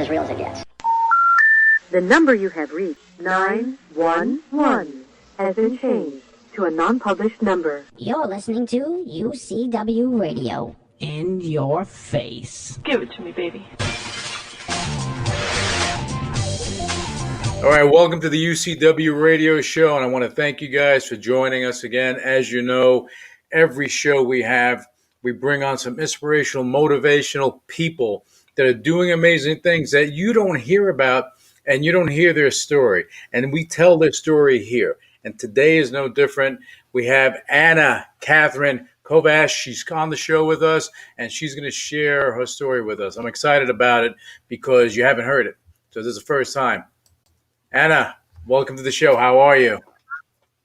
as real as it gets. The number you have reached, 911, has been changed to a non-published number. You're listening to UCW Radio. In your face. Give it to me, baby. All right, welcome to the UCW Radio Show, and I want to thank you guys for joining us again. As you know, every show we bring on some inspirational, motivational people that are doing amazing things that you don't hear about, and you don't hear their story. And we tell their story here. And today is no different. We have Anna Kathryn Kovach. She's on the show with us, and she's going to share her story with us. I'm excited about it because you haven't heard it. So this is the first time. Anna, welcome to the show. How are you?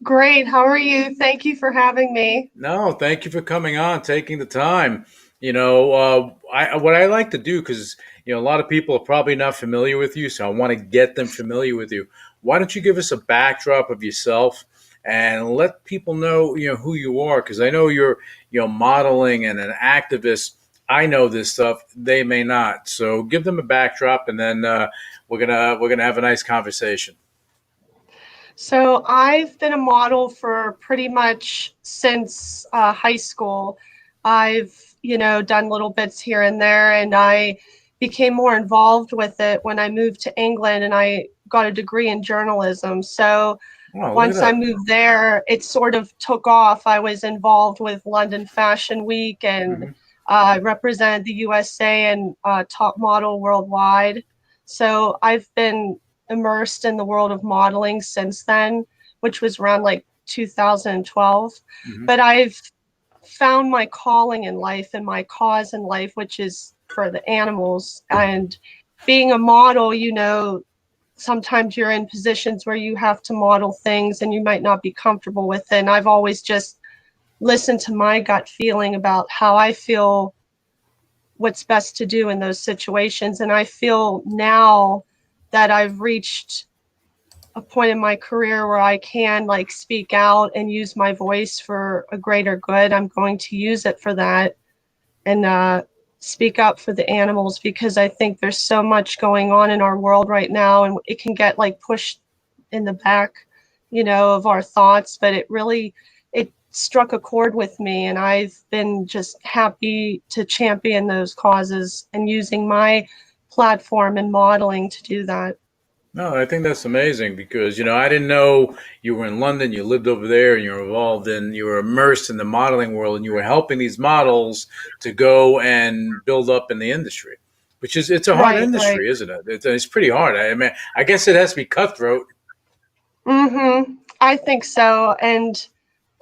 Great. How are you? Thank you for having me. No, thank you for coming on, taking the time. You know, what I like to do, because, you know, a lot of people are probably not familiar with you, so I want to get them familiar with you. Why don't you give us a backdrop of yourself and let people know, you know, who you are? Because I know you're, you know, modeling and an activist. I know this stuff. They may not. So give them a backdrop, and then we're gonna have a nice conversation. So I've been a model for pretty much since high school. I've, you know, done little bits here and there, and I became more involved with it when I moved to England, and I got a degree in journalism. So once I moved there, it sort of took off. I was involved with London Fashion Week and represented the USA and top model worldwide. So I've been immersed in the world of modeling since then, which was around like 2012. But I've found my calling in life and my cause in life, which is for the animals. And being a model, you know, sometimes you're in positions where you have to model things and you might not be comfortable with it. And I've always just listened to my gut feeling about how I feel what's best to do in those situations. And I feel now that I've reached a point in my career where I can like speak out and use my voice for a greater good. I'm going to use it for that and speak up for the animals, because I think there's so much going on in our world right now, and it can get like pushed in the back, you know, of our thoughts. But it struck a chord with me, and I've been just happy to champion those causes and using my platform and modeling to do that. No, I think that's amazing because, you know, I didn't know you were in London, you lived over there, and you were immersed in the modeling world, and you were helping these models to go and build up in the industry, which is, it's a hard industry, isn't it? It's pretty hard. I mean, I guess it has to be cutthroat. I think so. And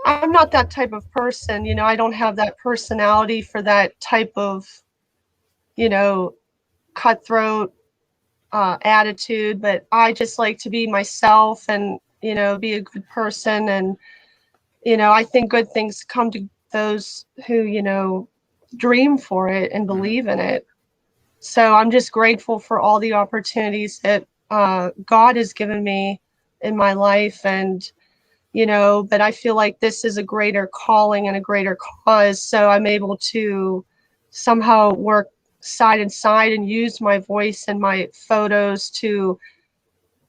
I'm not that type of person, you know, I don't have that personality for that type of, you know, cutthroat attitude, but I just like to be myself and, you know, be a good person. And, you know, I think good things come to those who, you know, dream for it and believe in it. So I'm just grateful for all the opportunities that God has given me in my life. And, you know, but I feel like this is a greater calling and a greater cause. So I'm able to somehow work side and side and use my voice and my photos to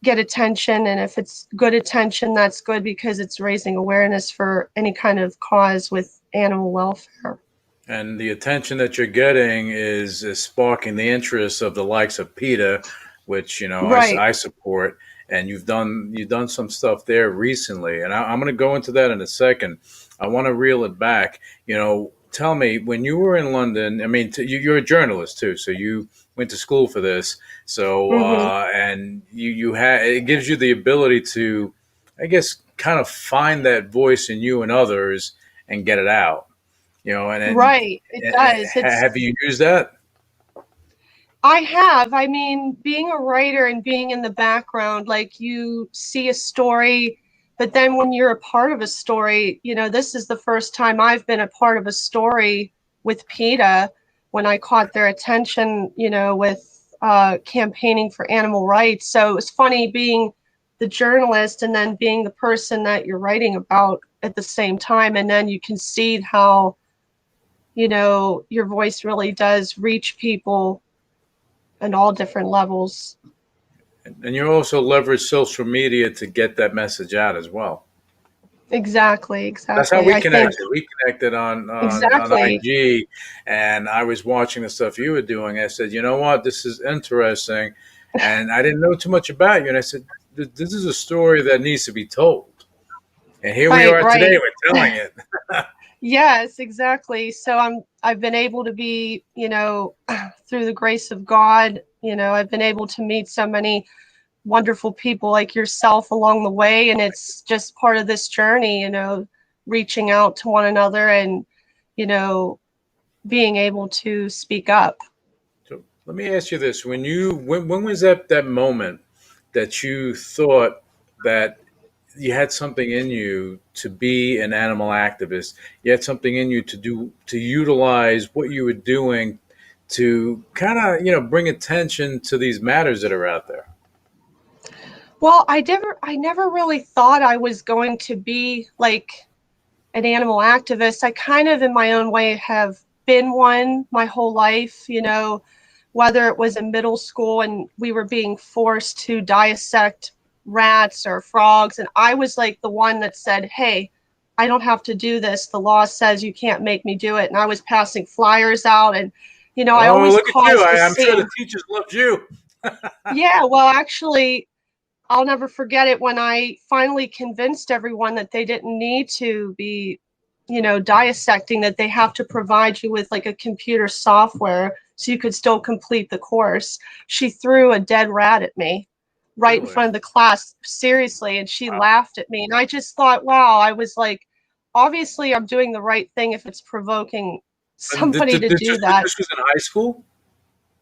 get attention. And if it's good attention, that's good, because it's raising awareness for any kind of cause with animal welfare. And the attention that you're getting is sparking the interest of the likes of PETA, which, you know, I support. And you've done some stuff there recently. And I'm going to go into that in a second. I want to reel it back. You know, tell me, when you were in London, I mean, you're a journalist too, so you went to school for this. So, and you had, it gives you the ability to, I guess, kind of find that voice in you and others and get it out, you know, and it does. Have you used that? I have. I mean, being a writer and being in the background, like you see a story, but then when you're a part of a story, you know, this is the first time I've been a part of a story with PETA when I caught their attention, you know, with campaigning for animal rights. So it was funny being the journalist and then being the person that you're writing about at the same time. And then you can see how, you know, your voice really does reach people and all different levels. And you also leverage social media to get that message out as well. Exactly. That's how we I connected. think We connected on exactly. IG, and I was watching the stuff you were doing. I said, you know what, this is interesting, and I didn't know too much about you. And I said, this is a story that needs to be told. And here we Right, are right. today. We're telling it. Yes, exactly. So I've been able to be, through the grace of God, I've been able to meet so many wonderful people like yourself along the way, and it's just part of this journey, reaching out to one another and, you know, being able to speak up. So let me ask you this: when was that moment that you thought that you had something in you to be an animal activist? You had something in you to utilize what you were doing to kind of bring attention to these matters that are out there. Well, I never really thought I was going to be like an animal activist. I kind of, in my own way, have been one my whole life, whether it was in middle school and we were being forced to dissect rats or frogs. And I was like the one that said, hey, I don't have to do this. The law says you can't make me do it. And I was passing flyers out, and, I Oh, always look at you! caused a I'm sure the scene. teachers loved you. Yeah, well, actually, I'll never forget it when I finally convinced everyone that they didn't need to be, dissecting, that they have to provide you with like a computer software so you could still complete the course. She threw a dead rat at me right in Really? front of the class, seriously, and she Wow. laughed at me. And I just thought, wow, I was like, obviously I'm doing the right thing if it's provoking And somebody to do that. this was in high school,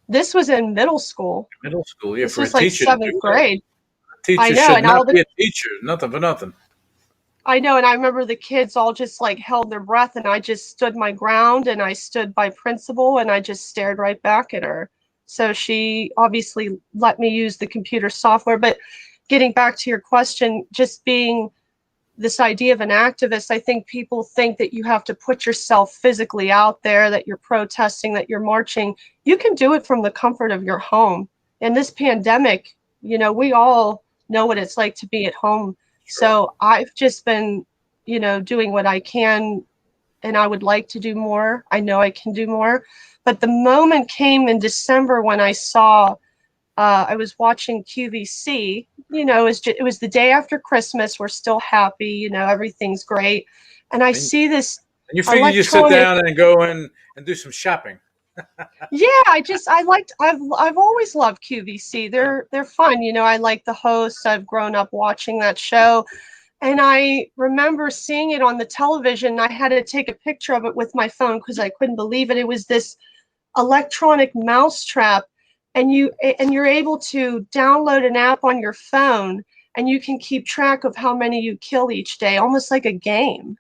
This was in middle school. middle school. Yeah, This for a was like teacher to do seventh that. grade. A I teacher know, should and not all the be a teacher. Nothing for nothing. I know, and I remember the kids all just like held their breath, and I just stood my ground, and I stood by principal, and I just stared right back at her. So she obviously let me use the computer software. But getting back to your question, just being this idea of an activist, I think people think that you have to put yourself physically out there, that you're protesting, that you're marching. You can do it from the comfort of your home. In this pandemic, we all know what it's like to be at home. Sure. So I've just been, doing what I can, and I would like to do more. I know I can do more. But the moment came in December when I saw I was watching QVC. It was the day after Christmas. We're still happy. Everything's great. And I And see this you figure you sit electronic. down and go in and do some shopping. Yeah, I've always loved QVC. They're fun. I like the hosts. I've grown up watching that show. And I remember seeing it on the television. I had to take a picture of it with my phone because I couldn't believe it. It was this electronic mousetrap, and you're able to download an app on your phone, and you can keep track of how many you kill each day, almost like a game.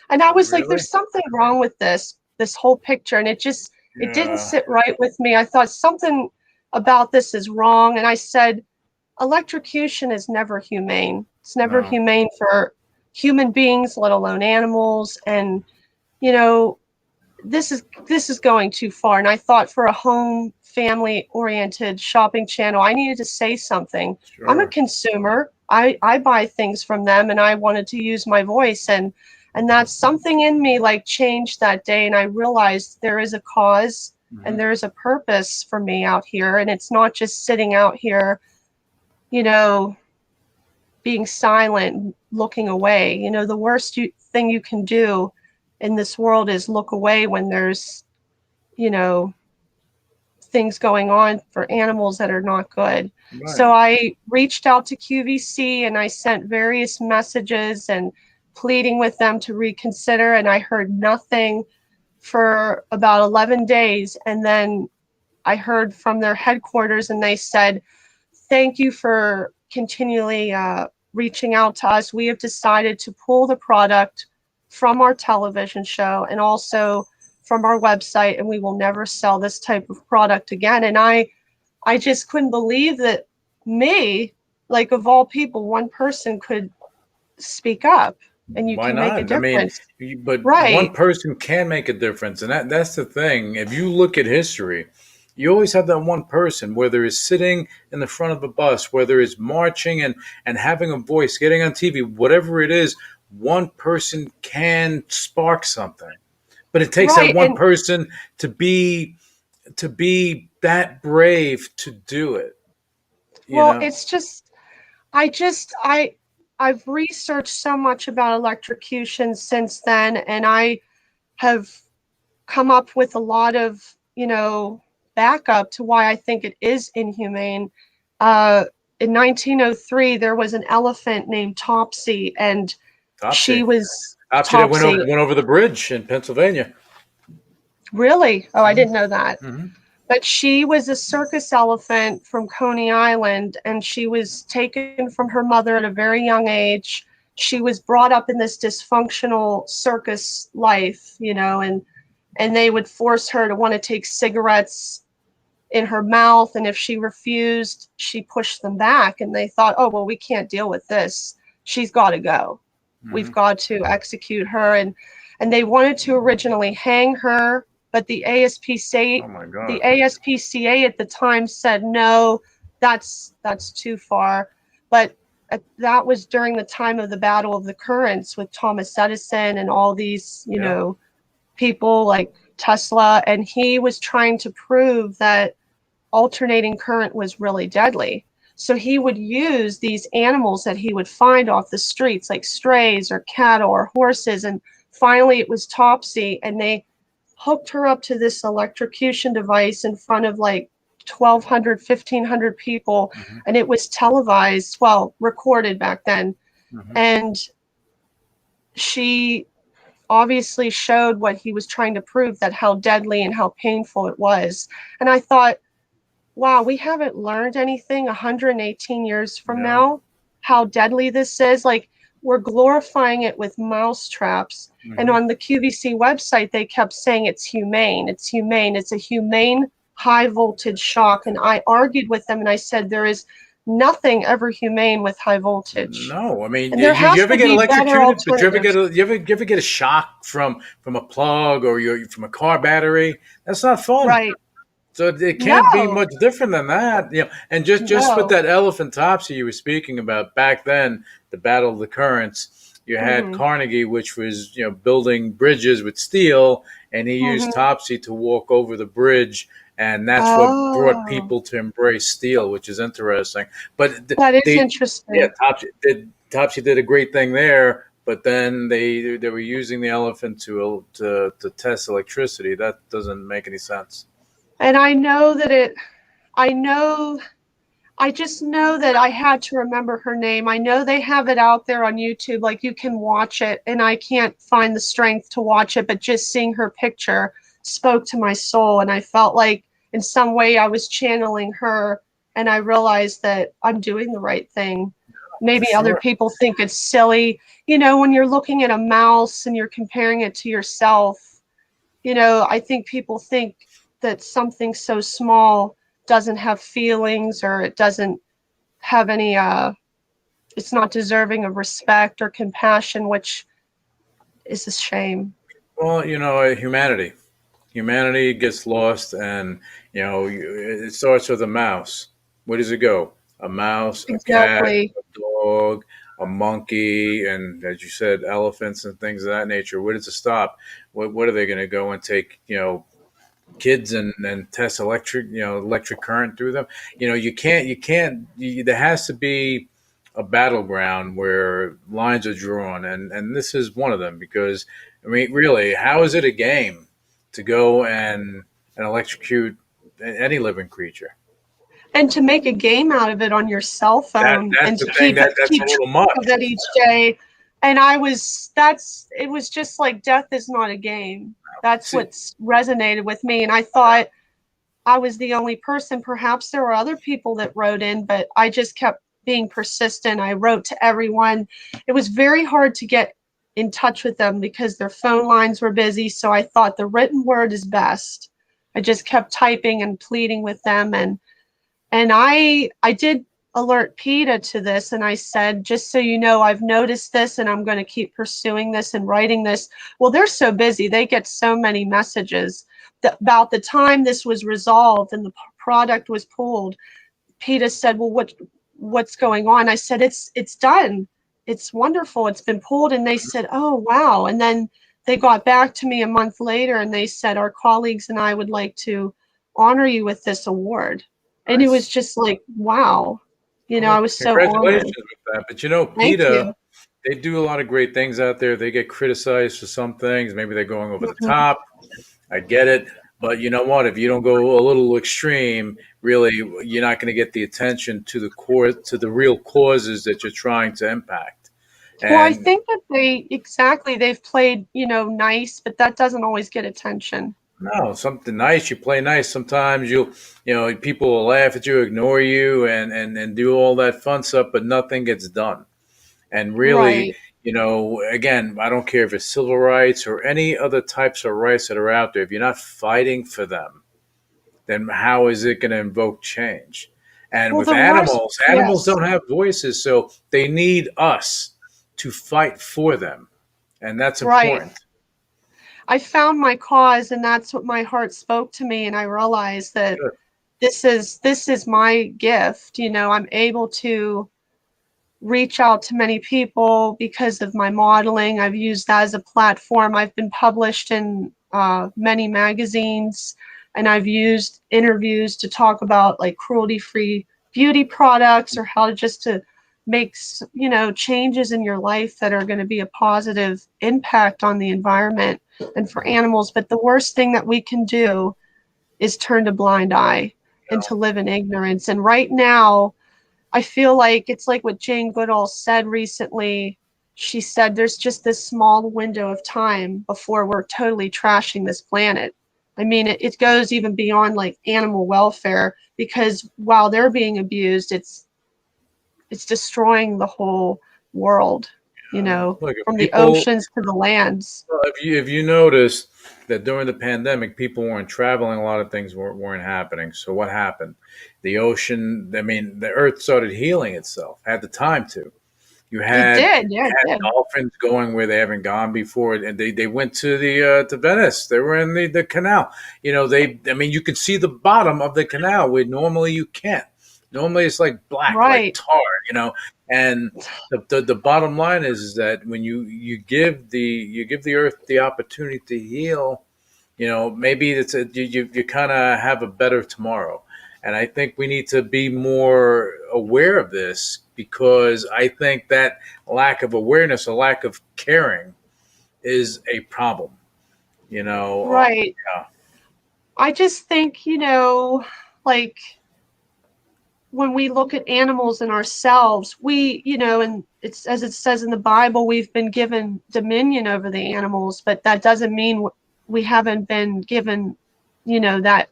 And I was like, Really? there's something wrong with this whole picture, and it didn't Yeah. sit right with me. I thought something about this is wrong, and I said, electrocution is never humane. It's never No. humane for human beings, let alone animals. And you know this is going too far. And I thought, for a home family oriented shopping channel, I needed to say something. I'm a Sure. consumer. I buy things from them, and I wanted to use my voice, and that's something in me like changed that day. And I realized there is a cause Hmm. and there is a purpose for me out here, and it's not just sitting out here, you know being silent, looking away. The worst thing you can do in this world is look away when there's, you know, things going on for animals that are not good. Right. So I reached out to QVC, and I sent various messages and pleading with them to reconsider, and I heard nothing for about 11 days. And then I heard from their headquarters, and they said, thank you for continually reaching out to us. We have decided to pull the product from our television show and also from our website, and we will never sell this type of product again. And I just couldn't believe that me, like, of all people, one person could speak up, and you Why can make a not? I mean, difference. but one Right. person can make a difference, and that's the thing. If you look at history, You always have that one person, whether it's sitting in the front of a bus, whether it's marching and having a voice, getting on TV, whatever it is, one person can spark something. But it takes that Right. one And person to be that brave to do it, you well, know? it's just I've researched so much about electrocution since then, and I have come up with a lot of, backup to why I think it is inhumane. Uh, in 1903, there was an elephant named Topsy, and she Topsy. was Topsy that Topsy. went over the bridge in Pennsylvania. Really? Oh, I Hmm. didn't know that. Hmm. But she was a circus elephant from Coney Island, and she was taken from her mother at a very young age. She was brought up in this dysfunctional circus life, and they would force her to want to take cigarettes in her mouth, and if she refused, she pushed them back, and they thought, oh, well, we can't deal with this. She's got to go. We've Hmm. got to execute her. And they wanted to originally hang her, but the ASPCA Oh my God. the ASPCA at the time said no, that's too far. But that was during the time of the Battle of the Currents with Thomas Edison and all these, Yeah. people like Tesla, and he was trying to prove that alternating current was really deadly. So he would use these animals that he would find off the streets, like strays or cattle or horses. And finally, it was Topsy, and they hooked her up to this electrocution device in front of like 1,200, 1,500 people. Hmm. And it was televised, well, recorded back then. Hmm. And she obviously showed what he was trying to prove, that how deadly and how painful it was. And I thought, wow, we haven't learned anything 118 years from No. now, how deadly this is. Like, we're glorifying it with mouse traps. And Hmm. on the QVC website, they kept saying it's humane. It's humane. It's a humane high voltage shock. And I argued with them and I said, there is nothing ever humane with high voltage. No, I mean, And there you has ever to get be better electrocuted? But alternatives. you ever get a shock from a plug or from a car battery? That's not fun. Right. So it can't be No, much different than that, And just with no. that elephant Topsy you were speaking about back then, the Battle of the Currents, you had Mm-hmm. Carnegie, which was building bridges with steel, and he used Mm-hmm. Topsy to walk over the bridge, and that's what brought Oh, people to embrace steel, which is interesting. But that is they, yeah, interesting. Topsy did a great thing there. But then they were using the elephant to test electricity. That doesn't make any sense. And I know, I just know that I had to remember her name. I know they have it out there on YouTube, like you can watch it, and I can't find the strength to watch it, but just seeing her picture spoke to my soul. And I felt like in some way I was channeling her, and I realized that I'm doing the right thing. For Maybe other sure. people think it's silly. When you're looking at a mouse and you're comparing it to yourself, I think people think that something so small doesn't have feelings, or it doesn't have any it's not deserving of respect or compassion, which is a shame. Well, humanity. Humanity gets lost, and it starts with a mouse. Where does it go? A mouse, a cat, Exactly. a dog, a monkey, and as you said, elephants and things of that nature. Where does it stop? What are they going to go and take? Kids and test electric current through them. There has to be a battleground where lines are drawn, and this is one of them, because I mean, really, how is it a game to go and electrocute any living creature? And to make a game out of it on your cell phone That's and the to thing, keep that's a keep little track much. of it each day. And it was just like, death is not a game. That's See, what's resonated with me. And I thought I was the only person. Perhaps there were other people that wrote in, but I just kept being persistent. I wrote to everyone. It was very hard to get in touch with them because their phone lines were busy. So I thought the written word is best. I just kept typing and pleading with them, and I did alert PETA to this, and I said, just so you know, I've noticed this and I'm going to keep pursuing this and writing this. Well, they're so busy. They get so many messages. about the time this was resolved and the product was pulled, PETA said, well, what's going on? I said, it's done. It's wonderful. It's been pulled. And they said, oh, wow. And then they got back to me a month later and they said, our colleagues and I would like to honor you with this award. Nice. And it was just like, wow. Well, I was so honored. Congratulations with that. But PETA, they do a lot of great things out there. They get criticized for some things. Maybe they're going over the top. I get it. But you know what? If you don't go a little extreme, really, you're not going to get the attention to the real causes that you're trying to impact. And, well, I think that they've played, nice, but that doesn't always get attention. No, something nice. You play nice. Sometimes people will laugh at you, ignore you, and do all that fun stuff, but nothing gets done. And really, again, I don't care if it's civil rights or any other types of rights that are out there. If you're not fighting for them, then how is it going to invoke change? And with animals don't have voices, so they need us to fight for them. And that's important. Right. I found my cause, and that's what my heart spoke to me. And I realized that this is my gift. I'm able to reach out to many people because of my modeling. I've used that as a platform. I've been published in many magazines, and I've used interviews to talk about like cruelty-free beauty products or how to make changes in your life that are going to be a positive impact on the environment and for animals. But the worst thing that we can do is turn a blind eye and to live in ignorance. And right now, I feel like it's like what Jane Goodall said recently. She said there's just this small window of time before we're totally trashing this planet. I mean, it goes even beyond like animal welfare, because while they're being abused, it's destroying the whole world, from the oceans to the lands. Well, if you notice that during the pandemic, people weren't traveling, a lot of things weren't happening. So what happened? The ocean, the earth started healing itself, had the time to. You had dolphins going where they haven't gone before, and they went to to Venice. They were in the canal. You can see the bottom of the canal where normally you can't. Normally it's like black, like tar, And the bottom line is that when you give the earth the opportunity to heal, maybe you kind of have a better tomorrow. And I think we need to be more aware of this, because I think that lack of awareness, a lack of caring, is a problem. Right. I just think like, when we look at animals and ourselves, we, and it's as it says in the Bible, we've been given dominion over the animals, but that doesn't mean we haven't been given, that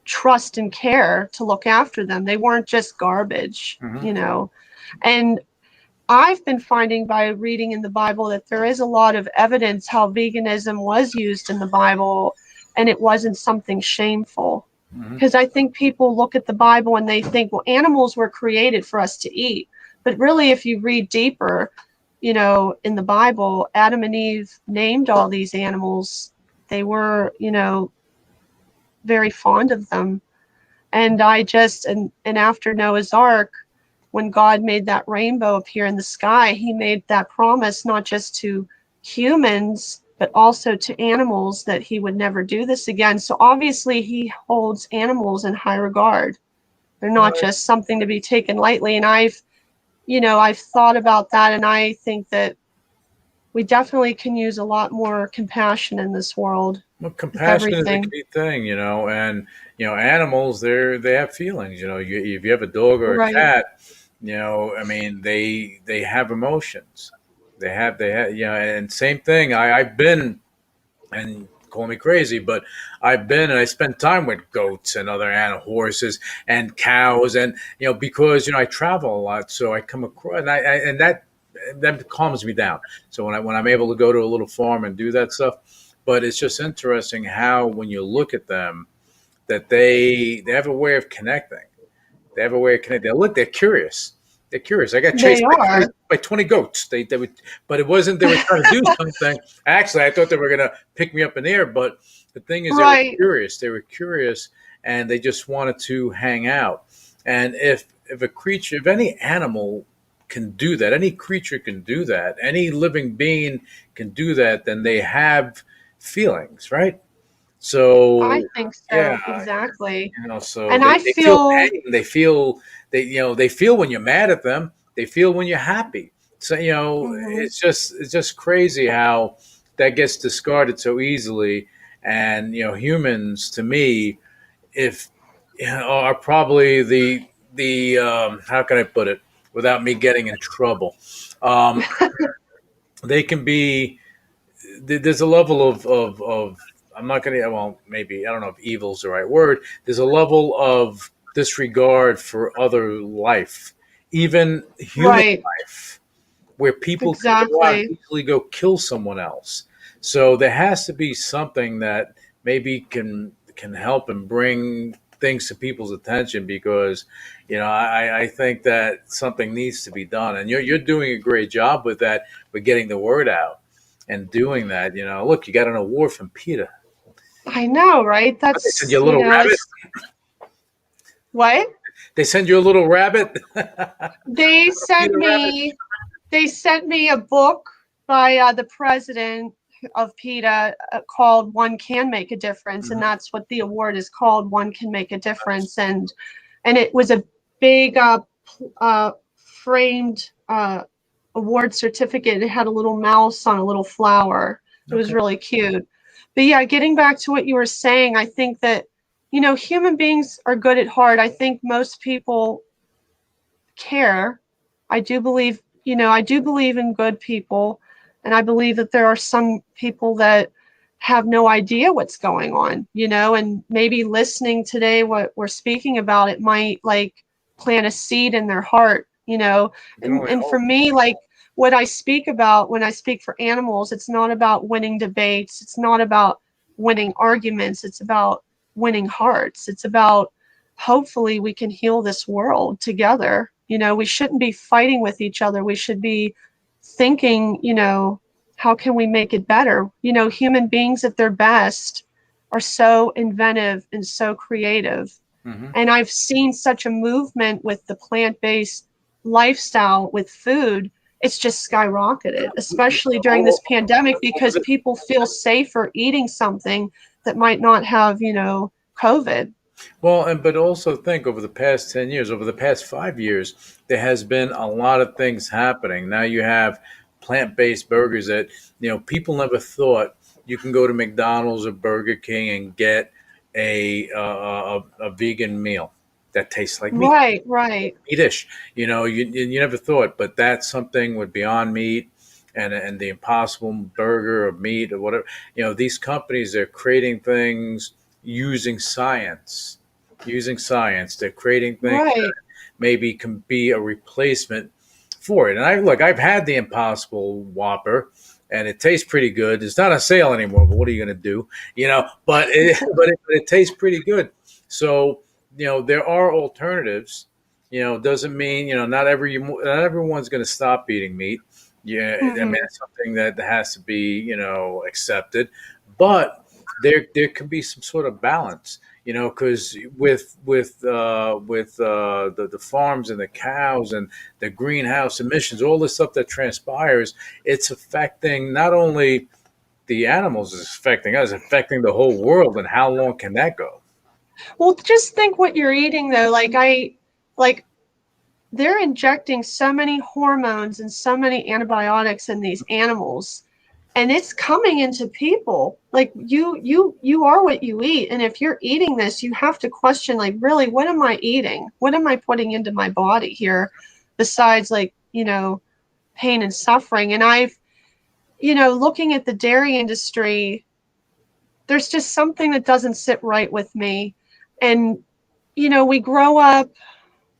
trust and care to look after them. They weren't just garbage, And I've been finding by reading in the Bible that there is a lot of evidence how veganism was used in the Bible, and it wasn't something shameful. Because I think people look at the Bible and they think, well, animals were created for us to eat. But really, if you read deeper, in the Bible, Adam and Eve named all these animals. They were, very fond of them. And and after Noah's Ark, when God made that rainbow appear in the sky, he made that promise not just to humans, but also to animals, that he would never do this again. So obviously he holds animals in high regard. They're not just something to be taken lightly. And I've thought about that, and I think that we definitely can use a lot more compassion in this world. Well, compassion is a key thing, and animals, they have feelings. If you have a dog or a cat, they have emotions. They have, and same thing. I've been, and call me crazy, but I've been and I spent time with goats and other animal, horses and cows, and because I travel a lot, so I come across, and that calms me down. So when I'm able to go to a little farm and do that stuff, but it's just interesting how when you look at them, that they have a way of connecting. They have a way of connecting. They're curious. They're curious. I got They chased are. by 20 goats. They would, but it wasn't they were trying to do something. Actually, I thought they were going to pick me up in the air, but the thing is, they were Right. curious. They were curious, and they just wanted to hang out. And if a creature, if any animal can do that, any creature can do that, any living being can do that, then they have feelings, right? I So think so. yeah, Exactly. so And I they feel feel, pain. They feel when you're mad at them. They feel when you're happy. So mhm. it's just crazy how that gets discarded so easily. And humans, to me, if are probably the how can I put it without me getting in trouble? Um, they can be. There's a level of I'm not going to, well, maybe, I don't know if evil is the right word. There's a level of disregard for other life, even human Right. life, where people can go out and Exactly. easily go kill someone else. So there has to be something that maybe can help and bring things to people's attention, because I think that something needs to be done, and you're doing a great job with that, with getting the word out and doing that. Look, you got an award from PETA. I know, right? They send That's, you a little rabbit. it's what? They send you a little rabbit. They sent PETA rabbit. me they sent me a book by the president of PETA called "One Can Make a Difference," and Mhm. that's what the award is called. One Can Make a Difference, and it was a big framed award certificate. It had a little mouse on a little flower. It was Okay. really cute. But yeah, getting back to what you were saying, I think that human beings are good at heart. I think most people care. I do believe in good people, and I believe that there are some people that have no idea what's going on, and maybe listening today what we're speaking about, it might like plant a seed in their heart, You can only and for hope. me, like what I speak about when I speak for animals, it's not about winning debates, it's not about winning arguments, it's about winning hearts. It's about hopefully we can heal this world together. We shouldn't be fighting with each other. We should be thinking, how can we make it better? Human beings at their best are so inventive and so creative. Hmm. And I've seen such a movement with the plant-based lifestyle with food. It's just skyrocketed, especially during this pandemic, because people feel safer eating something that might not have, COVID. Well, and but also think over the past 10 years, over the past 5 years, there has been a lot of things happening. Now you have plant-based burgers that, people never thought you can go to McDonald's or Burger King and get a vegan meal that tastes like meat, Right, right. meatish. You never thought, but that's something with Beyond Meat and the Impossible Burger of meat or whatever. These companies, they're creating things using science. Using science, they're creating things Right. maybe can be a replacement for it. And I've had the Impossible Whopper, and it tastes pretty good. It's not on sale anymore, but what are you going to do? But it tastes pretty good. So there are alternatives. Doesn't mean not everyone's going to stop eating meat. Yeah, I mean Hmm. it's something that has to be accepted, but there can be some sort of balance. Because with the farms and the cows and the greenhouse emissions, all the stuff that transpires, it's affecting not only the animals, it's affecting us, it's affecting the whole world. And how long can that go? Well, just think what you're eating though. Like they're injecting so many hormones and so many antibiotics in these animals, and it's coming into people. Like you are what you eat, and if you're eating this, you have to question, like, really, what am I eating? What am I putting into my body here, besides like pain and suffering? And I've looking at the dairy industry, there's just something that doesn't sit right with me. And we grow up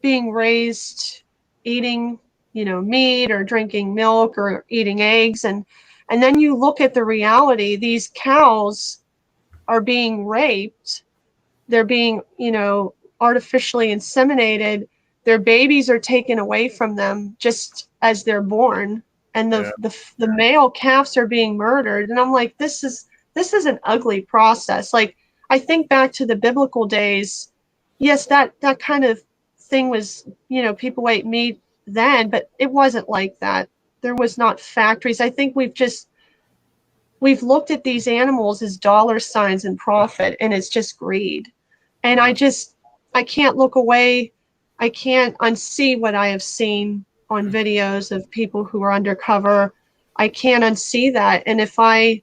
being raised eating, meat or drinking milk or eating eggs, and then you look at the reality. These cows are being raped. They're being, artificially inseminated. their babies are taken away from them just as they're born, and the male calves are being murdered. And I'm like, this is an ugly process. Like, I think back to the biblical days. Yes, that kind of thing was, people ate meat then, but it wasn't like that. There was not factories. I think we've looked at these animals as dollar signs and profit, and it's just greed. And I can't look away. I can't unsee what I have seen on videos of people who are undercover. I can't unsee that. And if I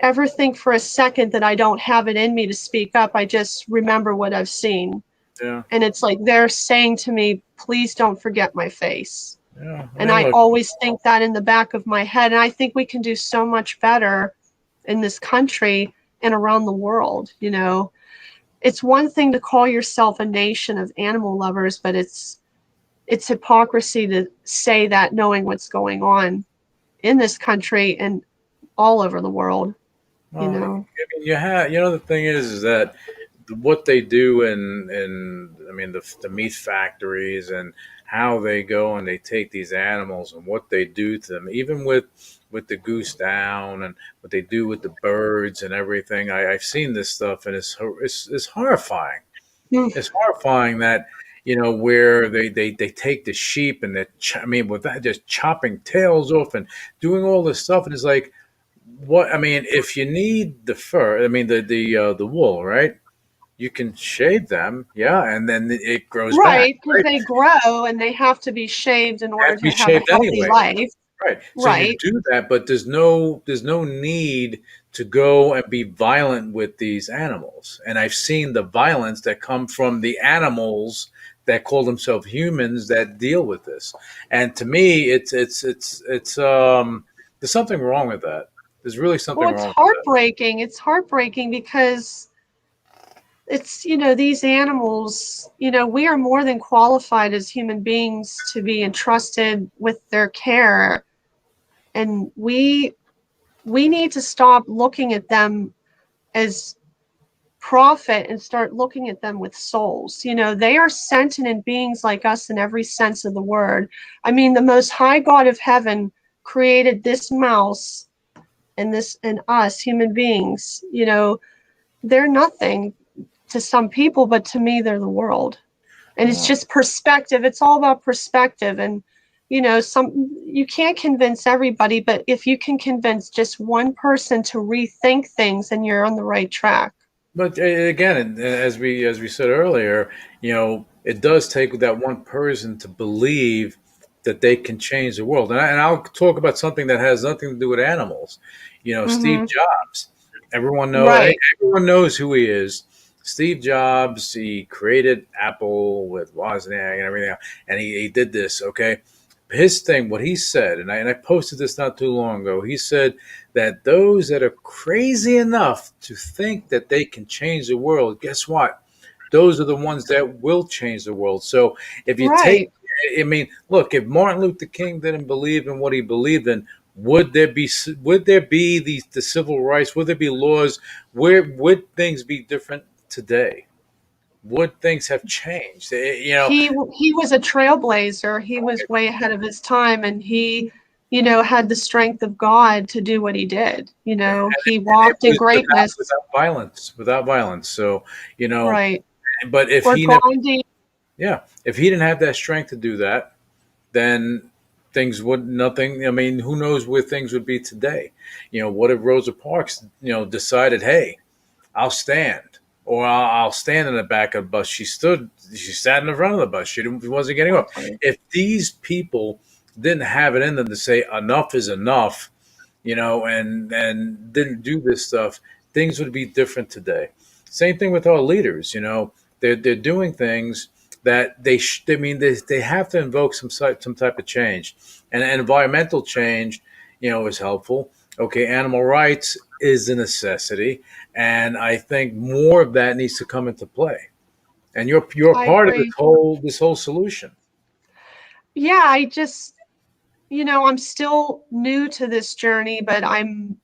ever think for a second that I don't have it in me to speak up, I just remember what I've seen. Yeah. And it's like they're saying to me, please don't forget my face. Yeah. And I always think that in the back of my head. And I think we can do so much better in this country and around the world. It's one thing to call yourself a nation of animal lovers, but it's hypocrisy to say that knowing what's going on in this country and all over the world. I mean, the thing is that what they do in I mean, the meat factories and how they go and they take these animals and what they do to them, even with the goose down and what they do with the birds and everything. I've seen this stuff, and it's horrifying. It's horrifying that, where they take the sheep and with that, just chopping tails off and doing all this stuff. And it's like, what? I mean, if you need the fur, I mean, the wool, right? You can shave them, and then it grows back. Right, because they grow and they have to be shaved in order to have a healthy life. Right. So you do that, but there's no need to go and be violent with these animals. And I've seen the violence that come from the animals that call themselves humans that deal with this. And to me, it's there's something wrong with that. There's really something wrong. Well, it's heartbreaking. It's heartbreaking because it's, these animals, we are more than qualified as human beings to be entrusted with their care. And we need to stop looking at them as profit and start looking at them with souls. They are sentient beings like us in every sense of the word. I mean, the most high God of heaven created this mouse and us human beings. They're nothing to some people, but to me, they're the world. And it's just perspective. It's all about perspective. And, you can't convince everybody, but if you can convince just one person to rethink things, then you're on the right track. But again, as we said earlier, it does take that one person to believe that they can change the world. And I'll talk about something that has nothing to do with animals. Steve Jobs. Everyone knows who he is. Steve Jobs, he created Apple with Wozniak and everything else, and he did this, okay? His thing, what he said, and I posted this not too long ago, he said that those that are crazy enough to think that they can change the world, guess what? Those are the ones that will change the world. So if you look, if Martin Luther King didn't believe in what he believed in, would there be the civil rights? Would there be laws? Would things be different today? Would things have changed? He was a trailblazer. He was way ahead of his time, and he, had the strength of God to do what he did. He walked in greatness without violence. So, right. But if if he didn't have that strength to do that, then things would nothing. I mean, who knows where things would be today? What if Rosa Parks, decided, hey, I'll stand. Or I'll stand in the back of the bus. She sat in the front of the bus. She wasn't getting off. If these people didn't have it in them to say enough is enough, and didn't do this stuff, things would be different today. Same thing with our leaders. They're doing things that they have to invoke some type of change, and environmental change, is helpful. Okay, animal rights is a necessity, and I think more of that needs to come into play. And you're part of this whole solution. Yeah, I just, I'm still new to this journey, but I'm,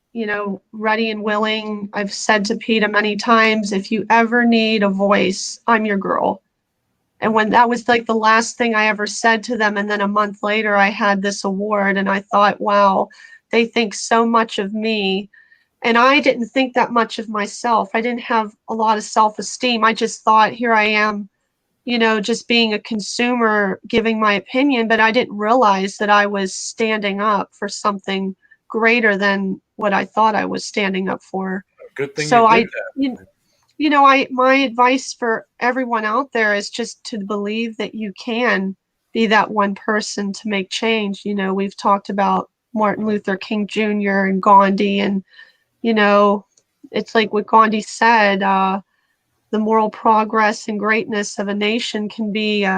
ready and willing. I've said to PETA many times, if you ever need a voice, I'm your girl. And when that was like the last thing I ever said to them, and then a month later I had this award, and I thought, wow, they think so much of me. And I didn't think that much of myself. I didn't have a lot of self-esteem. I just thought, here I am, just being a consumer, giving my opinion, but I didn't realize that I was standing up for something greater than what I thought I was standing up for. Good thing So you I, did that. my advice for everyone out there is just to believe that you can be that one person to make change. We've talked about Martin Luther King Jr. and Gandhi, and it's like what Gandhi said, the moral progress and greatness of a nation can be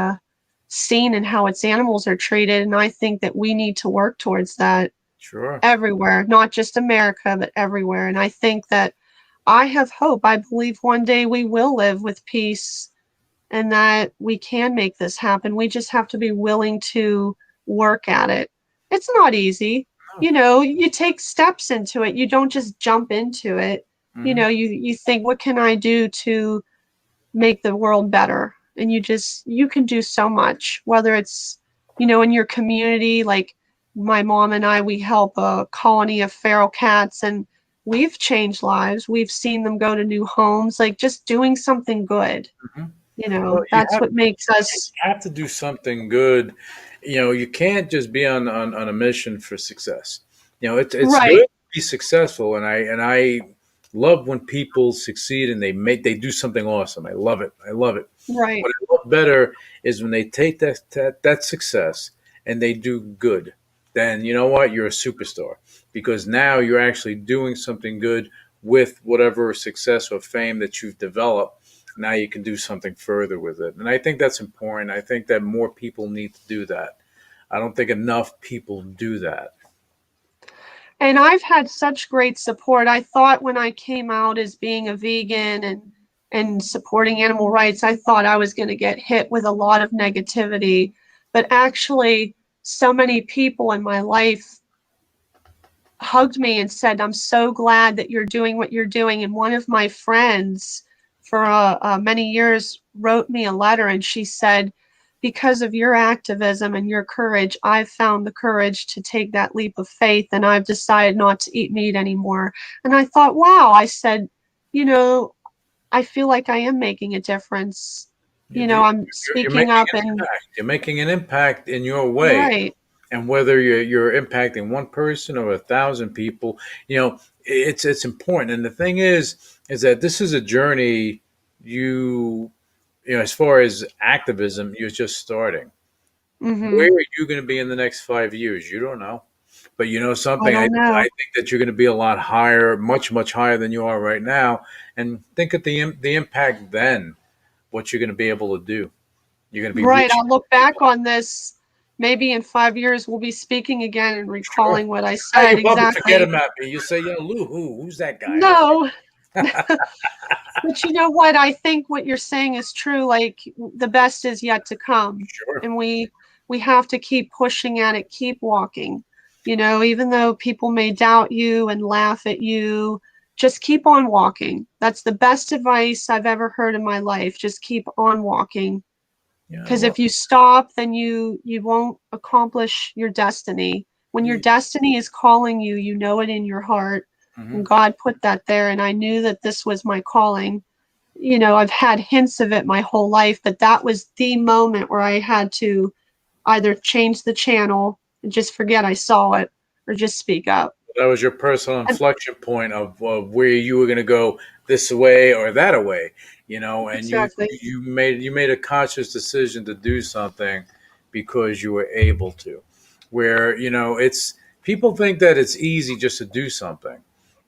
seen in how its animals are treated. And I think that we need to work towards that Sure. everywhere, not just America, but everywhere. And I think that I have hope. I believe one day we will live with peace and that we can make this happen. We just have to be willing to work at it. It's not easy. You take steps into it. You don't just jump into it. You think, what can I do to make the world better? And you can do so much, whether it's, in your community. Like my mom and I, we help a colony of feral cats, and we've changed lives. We've seen them go to new homes, like just doing something good. Well, That's what makes us. you have to do something good. You can't just be on a mission for success. It's Right, good to be successful, and I love when people succeed and they do something awesome. I love it. I love it. right. What I love better is when they take that success and they do good. Then you know what? You're a superstar because now you're actually doing something good with whatever success or fame that you've developed. Now you can do something further with it. And I think that's important. I think that more people need to do that. I don't think enough people do that. And I've had such great support. I thought when I came out as being a vegan and supporting animal rights, I thought I was going to get hit with a lot of negativity. But actually, so many people in my life hugged me and said, I'm so glad that you're doing what you're doing. And one of my friends for many years wrote me a letter, and she said, because of your activism and your courage, I've found the courage to take that leap of faith, and I've decided not to eat meat anymore. And I thought, wow, I said, I feel like I am making a difference. I'm You're speaking making up an and impact. You're making an impact in your way. right. And whether you're impacting one person or 1,000 people, it's important. And the thing is that this is a journey. As far as activism, you're just starting. Hmm. Where are you going to be in the next 5 years? You don't know. But I something, I don't know. think that you're going to be a lot higher, much, much higher than you are right now. And think of the impact then, what you're going to be able to do. You're going to be Right. reaching I'll look back on this. Maybe in 5 years, we'll be speaking again and Sure. recalling what I Now said you probably forget exactly. him at me. You say, Lou, who's that guy? No, but you know what? I think what you're saying is true. Like the best is yet to come, Sure. and we have to keep pushing at it, keep walking. Even though people may doubt you and laugh at you, just keep on walking. That's the best advice I've ever heard in my life. Just keep on walking. Yeah. Because Well, if you stop, then you won't accomplish your destiny. When your you, destiny is calling you, you know it in your heart. mhm. And God put that there, and I knew that this was my calling. I've had hints of it my whole life, but that was the moment where I had to either change the channel and just forget I saw it, or just speak up. That was your personal And inflection point of where you were going to go this way or that way, and exactly. you made a conscious decision to do something because you were able to. Where it's people think that it's easy just to do something.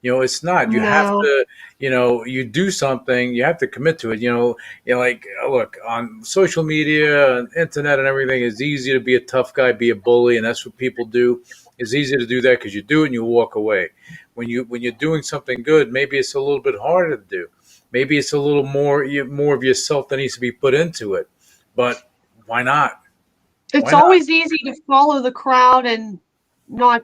It's not. You have No. to, you do something. You have to commit to it. Like look on social media and internet and everything. It's easy to be a tough guy, be a bully, and that's what people do. It's easy to do that because you do it and you walk away. When you're doing something good, maybe it's a little bit harder to do. Maybe it's a little more of yourself that needs to be put into it. But why not? It's Why not? always easy to follow the crowd and not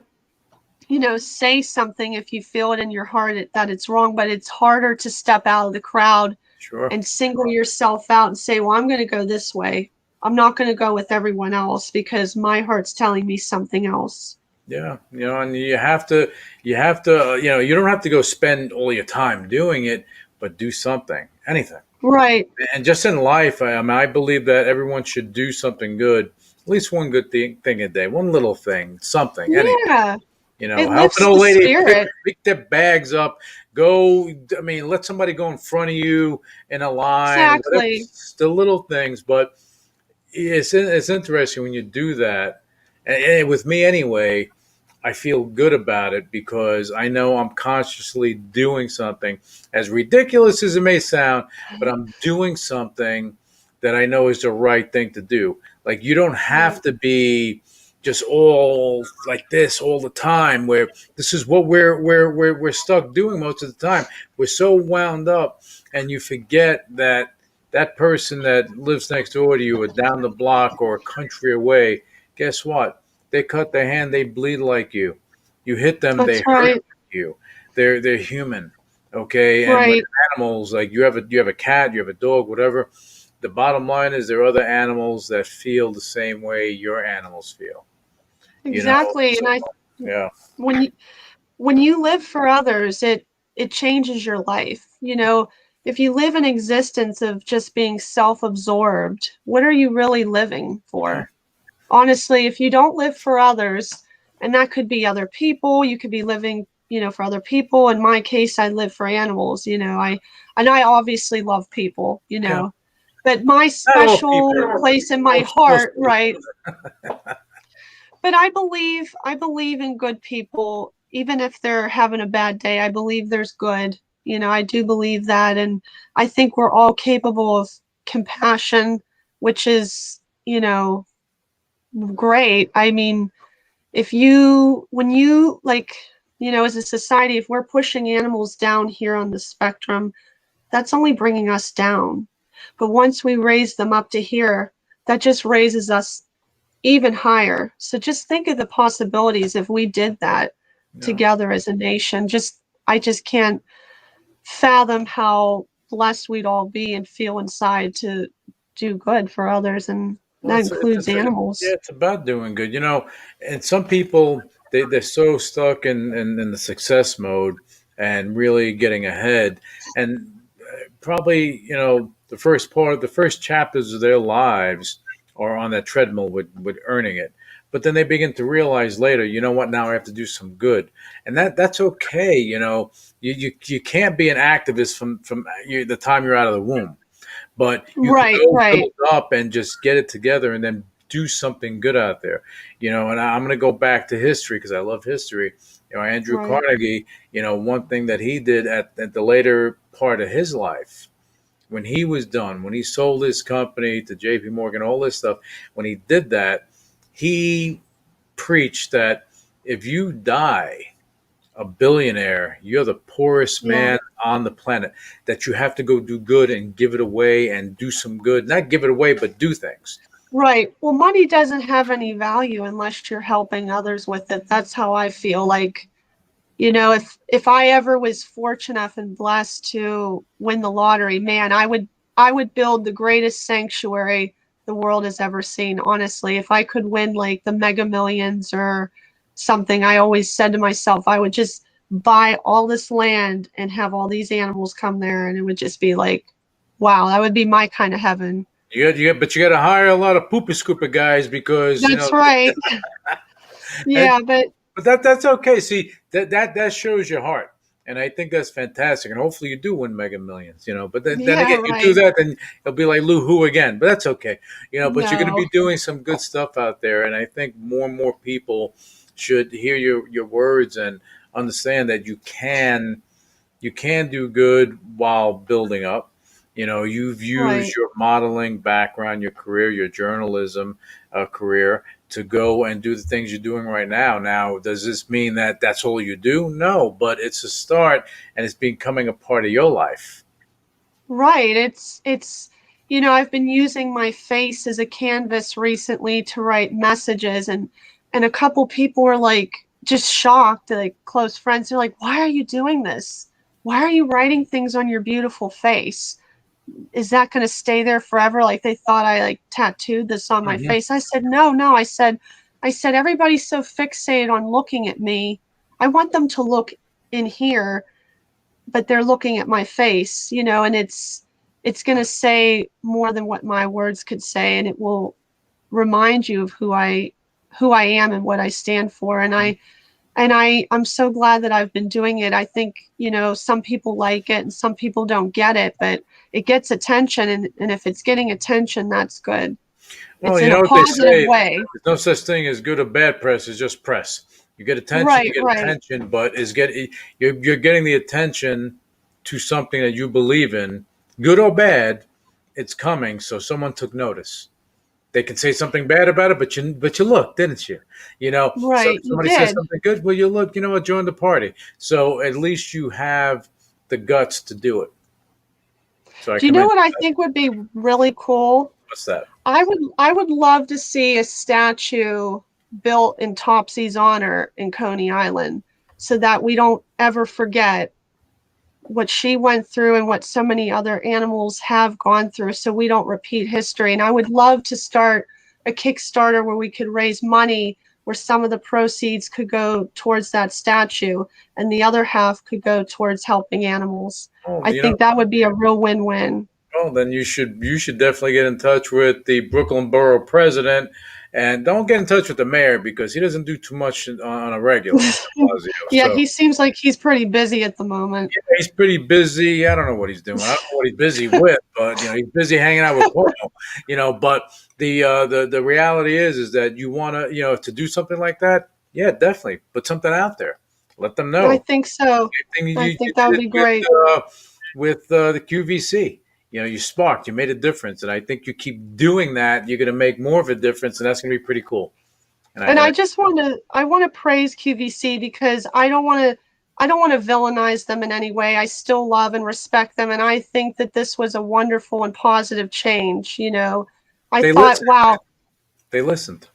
say something if you feel it in your heart that it's wrong, but it's harder to step out of the crowd Sure. and single yourself out and say, well, I'm going to go this way. I'm not going to go with everyone else because my heart's telling me something else. Yeah, and you have to, you don't have to go spend all your time doing it, but do something, anything. Right. And just in life, I believe that everyone should do something good, at least one good thing a day, one little thing, something, anything. Yeah. It Help lifts an old the lady spirit. pick their bags up, go. Let somebody go in front of you in a line. Whatever, Exactly. the little things, but it's interesting when you do that. And with me anyway, I feel good about it because I know I'm consciously doing something, as ridiculous as it may sound, but I'm doing something that I know is the right thing to do. Like, you don't have to be just all like this all the time, where this is what we're stuck doing most of the time. We're so wound up, and you forget that that person that lives next door to you or down the block or a country away, guess what? They cut their hand, they bleed like you. You hit them, they That's hurt right. you. They're human, okay? And with Right. animals, like you have a cat, you have a dog, whatever. The bottom line is there are other animals that feel the same way your animals feel. Exactly. So, And yeah, when you live for others, it changes your life. If you live an existence of just being self-absorbed, what are you really living yeah, for? Honestly, if you don't live for others, and that could be other people, you could be living, for other people. In my case, I live for animals. I obviously love people, yeah. but my Not all special people. place in my Most heart, people. right? But I believe in good people, even if they're having a bad day. I believe there's good. I do believe that, and I think we're all capable of compassion, which is, great. I mean, when you like, as a society, if we're pushing animals down here on the spectrum, that's only bringing us down. But once we raise them up to here, that just raises us even higher. So just think of the possibilities if we did that Yeah. together as a nation. I just can't fathom how blessed we'd all be and feel inside to do good for others, and Well, that includes yeah, animals. it's about doing good, and some people they're so stuck in the success mode and really getting ahead, and probably the first chapters of their lives are on that treadmill with earning it, but then they begin to realize later, you know what? Now I have to do some good, and that's okay. You can't be an activist from the time you're out of the womb. But you can Right, go right, build up and just get it together and then do something good out there. And I'm going to go back to history because I love history. Andrew right. Carnegie, one thing that he did at the later part of his life, when he was done, when he sold his company to JP Morgan, all this stuff, when he did that, he preached that if you die a billionaire, you're the poorest Yeah. man on the planet, that you have to go do good and give it away and do some good. Not give it away, but do things. Right. Well, money doesn't have any value unless you're helping others with it. That's how I feel. Like, if I ever was fortunate enough and blessed to win the lottery, man, I would build the greatest sanctuary the world has ever seen. Honestly, if I could win like the Mega Millions or something, I always said to myself, I would just buy all this land and have all these animals come there, and it would just be like, wow, that would be my kind of heaven. But you got to hire a lot of poopy scooper guys because That's right. and Yeah, but but that's okay. See, that shows your heart, and I think that's fantastic. And hopefully you do win Mega Millions. But then yeah, again, you do right. that, then it'll be like Lou Who again. But that's okay. But you're going to No. be doing some good stuff out there, and I think more and more people should hear your words and understand that you can do good while building up. You've used Right. your modeling background, your career, your journalism career to go and do the things you're doing right now. Now, does this mean that that's all you do? No, but it's a start and it's becoming a part of your life. Right. I've been using my face as a canvas recently to write messages, and a couple people were like just shocked, like close friends. They're like, "Why are you doing this? Why are you writing things on your beautiful face?" is that going to stay there forever? Like they thought I like tattooed this on my Mhm. face. I said, no. I said, everybody's so fixated on looking at me. I want them to look in here, but they're looking at my face, and it's going to say more than what my words could say. And it will remind you of who I am and what I stand for. And I'm so glad that I've been doing it. I think, some people like it and some people don't get it, but it gets attention. And if it's getting attention, that's good. Well, It's you in know a what they positive say, way. there's no such thing as good or bad press, it's just press. You get attention, you Right, get right. attention, but you're getting the attention to something that you believe in, good or bad, it's coming, so someone took notice. They can say something bad about it, but you look, didn't you? So Right. You somebody says did. something good, well, you look, you know what, join the party. So at least you have the guts to do it. So I Do you know commend what you. I think would be really cool? What's that? I would love to see a statue built in Topsy's honor in Coney Island so that we don't ever forget what she went through and what so many other animals have gone through, so we don't repeat history. And I would love to start a Kickstarter where we could raise money where some of the proceeds could go towards that statue and the other half could go towards helping animals. Oh, I think that would be a real win-win. well, then you should definitely get in touch with the Brooklyn Borough president, and don't get in touch with the mayor because he doesn't do too much on a regular. De Blasio. Yeah, So he seems like he's pretty busy at the moment. yeah, he's pretty busy. I don't know what he's doing. I don't know what he's busy with, but he's busy hanging out with Cuomo. But the reality is that you want to do something like that. Yeah, definitely put something out there. Let them I know. think so. Same thing I you think that would did be great. with the QVC. You sparked, you made a difference, and I think you keep doing that, you're going to make more of a difference, and that's going to be pretty cool. And I want to praise QVC because I don't want to villainize them in any way. I still love and respect them, and I think that this was a wonderful and positive change. I They thought, listened. wow, They listened.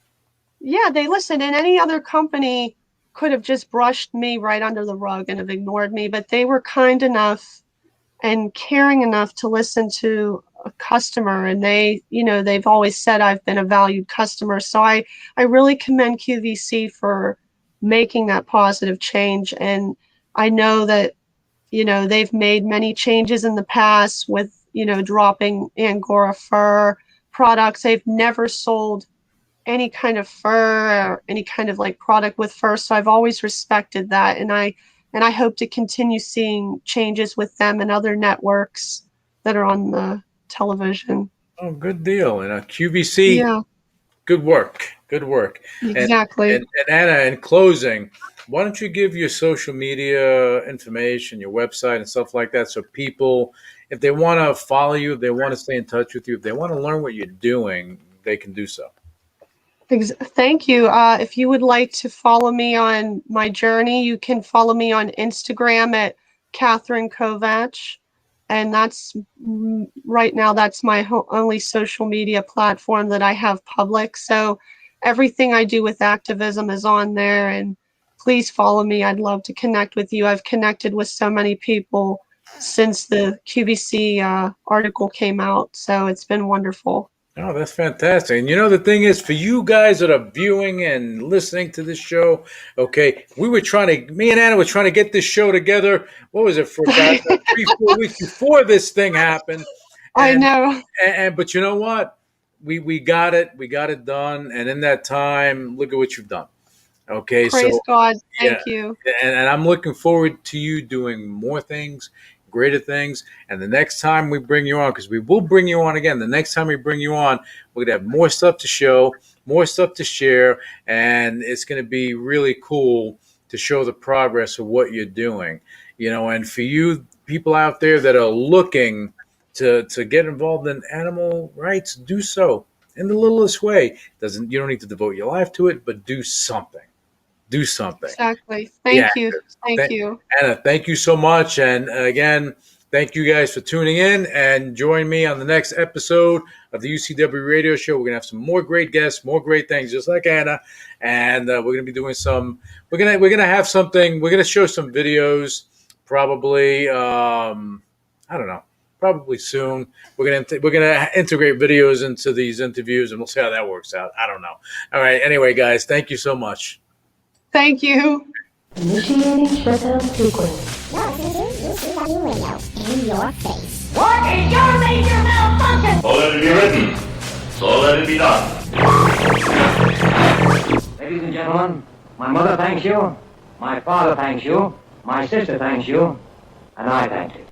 yeah, they listened, and any other company could have just brushed me right under the rug and have ignored me, but they were kind enough and caring enough to listen to a customer, and they've always said I've been a valued customer, so I really commend QVC for making that positive change. And I know that they've made many changes in the past with dropping Angora fur products. They've never sold any kind of fur or any kind of like product with fur, so I've always respected that. And I hope to continue seeing changes with them and other networks that are on the television. Oh, good deal. And QVC, Yeah, good work. Good work. And, exactly. and Anna, in closing, why don't you give your social media information, your website, and stuff like that, so people, if they want to follow you, if they want to stay in touch with you, if they want to learn what you're doing, they can do so. Thank you. If you would like to follow me on my journey, you can follow me on Instagram at Kathryn Kovach. And that's right now, that's my only social media platform that I have public. So everything I do with activism is on there. And please follow me. I'd love to connect with you. I've connected with so many people since the QVC article came out. So it's been wonderful. Oh, that's fantastic. And the thing is, for you guys that are viewing and listening to this show, okay, me and Anna were trying to get this show together. What was it, for about 3-4 weeks before this thing happened? I know. But you know what? We got it. We got it done. And in that time, look at what you've done. Okay, Praise God. Thank yeah, you. and I'm looking forward to you doing more things, greater things. And the next time we bring you on, because we will bring you on again, the next time we bring you on, we're going to have more stuff to show, more stuff to share, and it's going to be really cool to show the progress of what you're doing. And for you people out there that are looking to get involved in animal rights, do so in the littlest way. You don't need to devote your life to it, but do something. Do something. Exactly. Yeah. Thank you. Thank you. Anna, thank you so much. And again, thank you guys for tuning in, and join me on the next episode of the UCW Radio Show. We're going to have some more great guests, more great things, just like Anna. And we're going to be doing we're going to have something, we're going to show some videos, probably, I don't know. probably soon. We're gonna integrate videos into these interviews, and we'll see how that works out. I don't know. All right. Anyway, guys, thank you so much. Thank you. Initiating shutdown sequence. UCW Radio in your face. What is your major malfunction? So let it be written. So let it be done. Ladies and gentlemen, my mother thanks you, my father thanks you, my sister thanks you, and I thank you.